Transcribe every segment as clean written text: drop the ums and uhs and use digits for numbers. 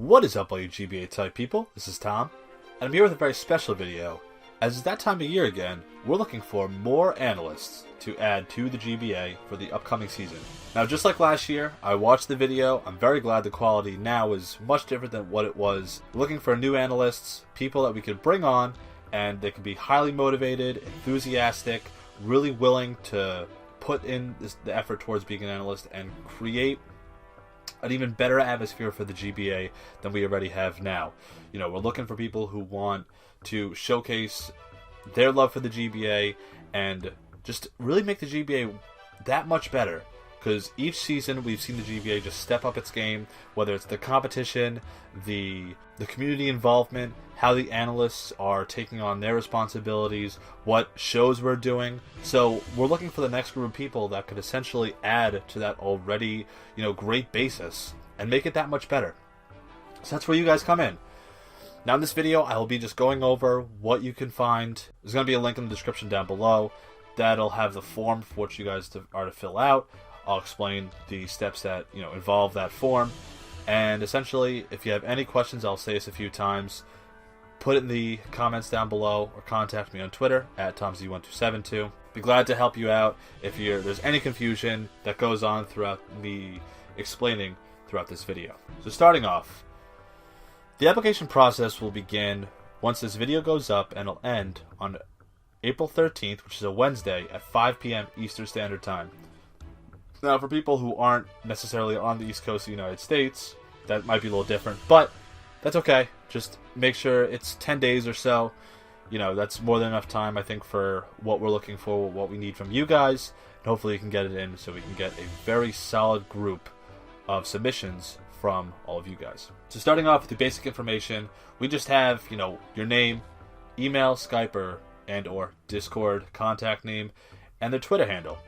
What is up, all you GBA type people? This is Tom, and I'm here with a very special video. As it's that time of year again, we're looking for more analysts to add to the GBA for the upcoming season. Now, just like last year, I watched the video. I'm very glad the quality now is much different than what it was. Looking for new analysts, people that we could bring on, and they could be highly motivated, enthusiastic, really willing to put in the effort towards being an analyst and create an even better atmosphere for the GBA than we already have now. You know, we're looking for people who want to showcase their love for the GBA and just really make the GBA that much better. Because each season we've seen the GBA just step up its game, whether it's the competition, the community involvement, how the analysts are taking on their responsibilities, what shows we're doing. So we're looking for the next group of people that could essentially add to that already, great basis and make it that much better. So that's where you guys come in. Now in this video, I will be just going over what you can find. There's going to be a link in the description down below that'll have the form for what you guys are to fill out. I'll explain the steps that involve that form, and essentially, if you have any questions, I'll say this a few times. Put it in the comments down below, or contact me on Twitter at TomZ1272. Be glad to help you out if there's any confusion that goes on throughout me explaining throughout this video. So starting off, the application process will begin once this video goes up, and it'll end on April 13th, which is a Wednesday at 5 p.m. Eastern Standard Time. Now, for people who aren't necessarily on the East Coast of the United States, that might be a little different, but that's okay. Just make sure it's 10 days or so. That's more than enough time, I think, for what we're looking for, what we need from you guys, and hopefully you can get it in so we can get a very solid group of submissions from all of you guys. So starting off with the basic information, we just have, your name, email, Skype, or Discord contact name, and their Twitter handle.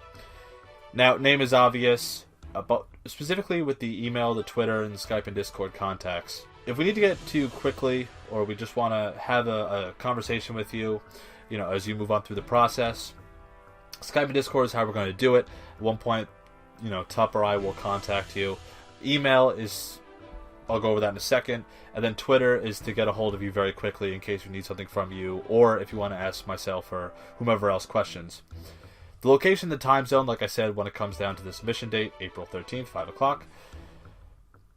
Now, name is obvious, but specifically with the email, the Twitter, and the Skype and Discord contacts. If we need to get to you quickly, or we just want to have a conversation with you, as you move on through the process, Skype and Discord is how we're going to do it. At one point, Tup or I will contact you. Email is, I'll go over that in a second, and then Twitter is to get a hold of you very quickly in case we need something from you, or if you want to ask myself or whomever else questions. The location, the time zone, like I said, when it comes down to the submission date, April 13th, 5 o'clock.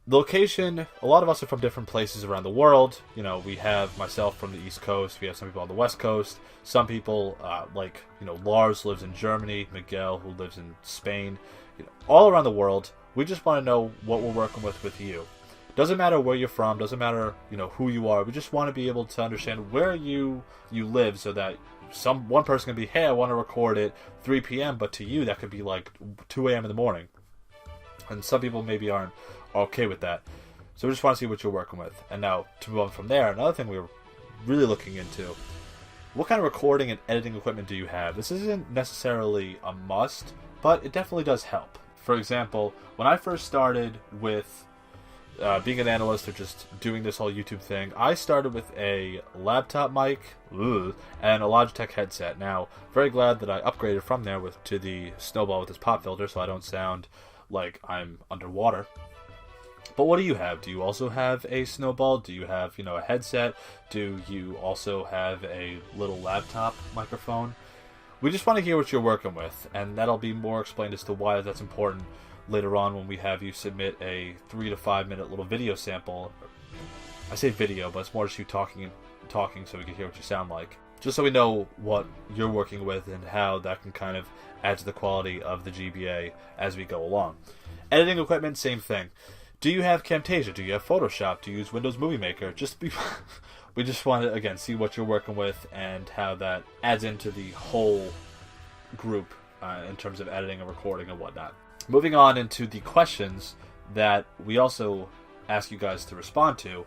The location, a lot of us are from different places around the world. We have myself from the East Coast. We have some people on the West Coast. Some people, Lars lives in Germany. Miguel, who lives in Spain. All around the world. We just want to know what we're working with you. Doesn't matter where you're from. Doesn't matter, who you are. We just want to be able to understand where you live so that one person can be, hey, I want to record at 3 p.m., but to you, that could be like 2 a.m. in the morning. And some people maybe aren't okay with that. So we just want to see what you're working with. And now, to move on from there, another thing we're really looking into, what kind of recording and editing equipment do you have? This isn't necessarily a must, but it definitely does help. For example, when I first started with being an analyst or just doing this whole YouTube thing, I started with a laptop mic and a Logitech headset. Now, very glad that I upgraded from there to the Snowball with this pop filter so I don't sound like I'm underwater. But what do you have? Do you also have a Snowball? Do you have, a headset? Do you also have a little laptop microphone? We just want to hear what you're working with, and that'll be more explained as to why that's important later on when we have you submit a 3 to 5 minute little video sample. I say video, but it's more just you talking so we can hear what you sound like. Just so we know what you're working with and how that can kind of add to the quality of the GBA as we go along. Editing equipment, same thing. Do you have Camtasia? Do you have Photoshop? Do you use Windows Movie Maker? We just want to, again, see what you're working with and how that adds into the whole group in terms of editing and recording and whatnot. Moving on into the questions that we also ask you guys to respond to.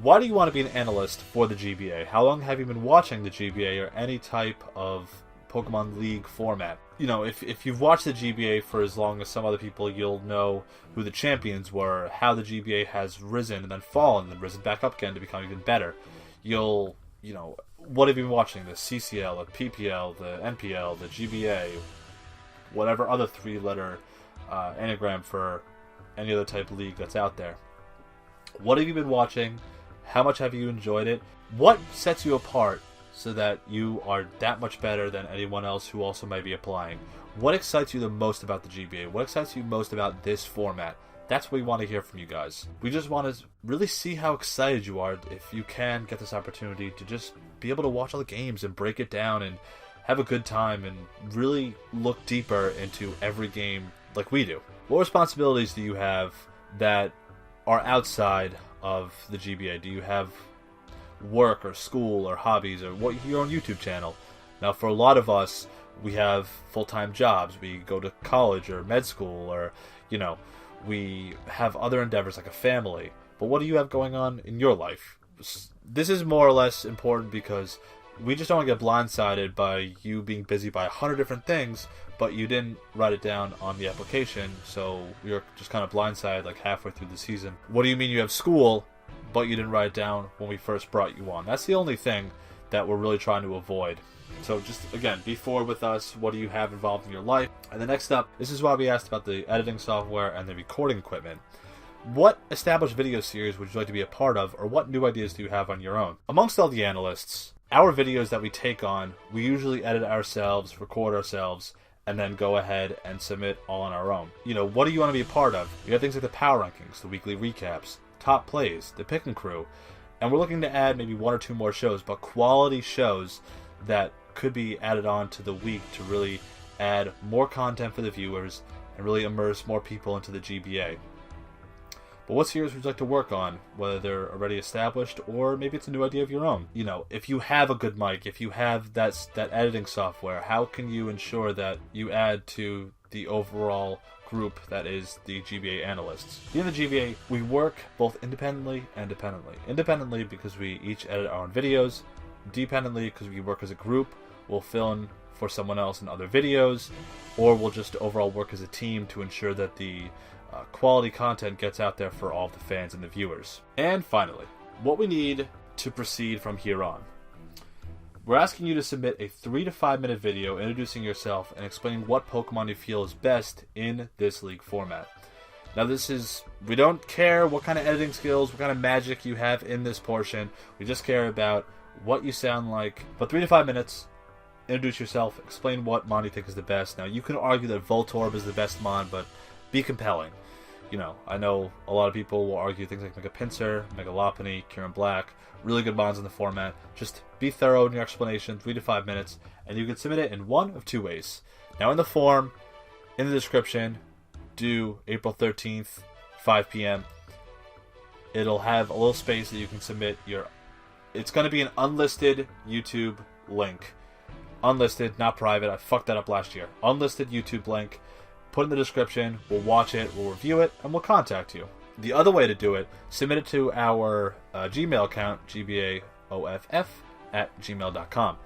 Why do you want to be an analyst for the GBA? How long have you been watching the GBA or any type of Pokemon League format? If you've watched the GBA for as long as some other people, you'll know who the champions were, how the GBA has risen and then fallen and then risen back up again to become even better. What have you been watching? The CCL, the PPL, the NPL, the GBA, whatever other three-letter anagram for any other type of league that's out there. What have you been watching? How much have you enjoyed it? What sets you apart so that you are that much better than anyone else who also might be applying? What excites you the most about the GBA? What excites you most about this format? That's what we want to hear from you guys. We just want to really see how excited you are if you can get this opportunity to just be able to watch all the games and break it down and have a good time and really look deeper into every game like we do. What responsibilities do you have that are outside of the GBA? Do you have work or school or hobbies or your own YouTube channel? Now, for a lot of us, we have full-time jobs. We go to college or med school, or we have other endeavors like a family. But what do you have going on in your life? This is more or less important because we just don't want to get blindsided by you being busy by 100 different things, but you didn't write it down on the application, so you're just kind of blindsided like halfway through the season. What do you mean you have school, but you didn't write it down when we first brought you on? That's the only thing that we're really trying to avoid. So just, again, be forward with us. What do you have involved in your life? And the next up, this is why we asked about the editing software and the recording equipment. What established video series would you like to be a part of, or what new ideas do you have on your own? Amongst all the analysts, our videos that we take on, we usually edit ourselves, record ourselves, and then go ahead and submit all on our own. What do you want to be a part of? You have things like the power rankings, the weekly recaps, top plays, the pick and crew, and we're looking to add maybe 1 or 2 more shows, but quality shows that could be added on to the week to really add more content for the viewers and really immerse more people into the GBA. But what series would you like to work on, whether they're already established or maybe it's a new idea of your own? If you have a good mic, if you have that editing software, how can you ensure that you add to the overall group that is the GBA analysts? In the GBA, we work both independently and dependently. Independently because we each edit our own videos. Dependently because we work as a group. We'll fill in for someone else in other videos, or we'll just overall work as a team to ensure that the quality content gets out there for all of the fans and the viewers. And finally, what we need to proceed from here on. We're asking you to submit a 3 to 5 minute video introducing yourself and explaining what Pokemon you feel is best in this league format. Now we don't care what kind of editing skills, what kind of magic you have in this portion. We just care about what you sound like. But 3 to 5 minutes, introduce yourself, explain what mon you think is the best. Now, you can argue that Voltorb is the best mon, but be compelling. I know a lot of people will argue things like Mega Pinsir, Mega Lopunny, Kieran Black, really good mons in the format. Just be thorough in your explanation, 3 to 5 minutes, and you can submit it in one of 2 ways. Now, in the form, in the description, due April 13th, 5 p.m., it'll have a little space that you can submit your... It's going to be an unlisted YouTube link. Unlisted, not private. I fucked that up last year. Unlisted YouTube link. Put in the description. We'll watch it, we'll review it, and we'll contact you. The other way to do it, submit it to our Gmail account, gbaoff@gmail.com.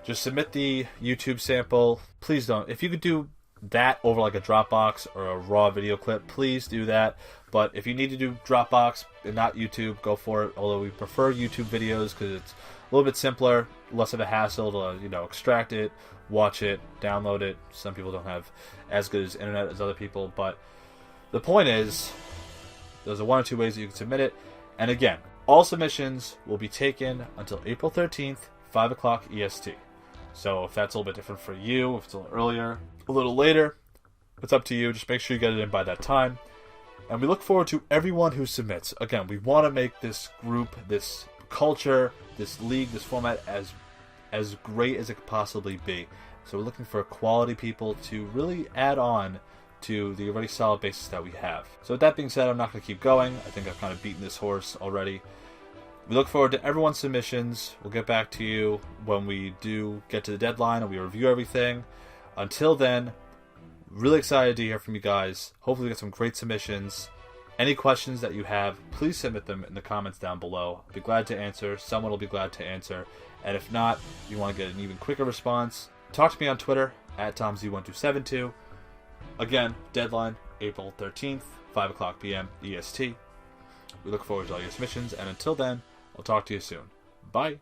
Just submit the YouTube sample. Please don't. If you could do that over like a Dropbox or a raw video clip, please do that. But if you need to do Dropbox and not YouTube, go for it. Although we prefer YouTube videos because it's a little bit simpler, less of a hassle to extract it, watch it, download it. Some people don't have as good as internet as other people, but the point is, there's 1 or 2 ways that you can submit it. And again, all submissions will be taken until April 13th, 5 o'clock EST. So if that's a little bit different for you, if it's a little earlier, a little later, it's up to you. Just make sure you get it in by that time. And we look forward to everyone who submits. Again, we want to make this group, this culture, this league, this format as great as it could possibly be. So we're looking for quality people to really add on to the already solid basis that we have. So with that being said, I'm not going to keep going. I think I've kind of beaten this horse already. We look forward to everyone's submissions. We'll get back to you when we do get to the deadline and we review everything. Until then, really excited to hear from you guys. Hopefully we get some great submissions. Any questions that you have, please submit them in the comments down below. I'll be glad to answer. Someone will be glad to answer. And if not, you want to get an even quicker response, talk to me on Twitter at TomZ1272. Again, deadline April 13th, 5 o'clock p.m. EST. We look forward to all your submissions, and until then, I'll talk to you soon. Bye.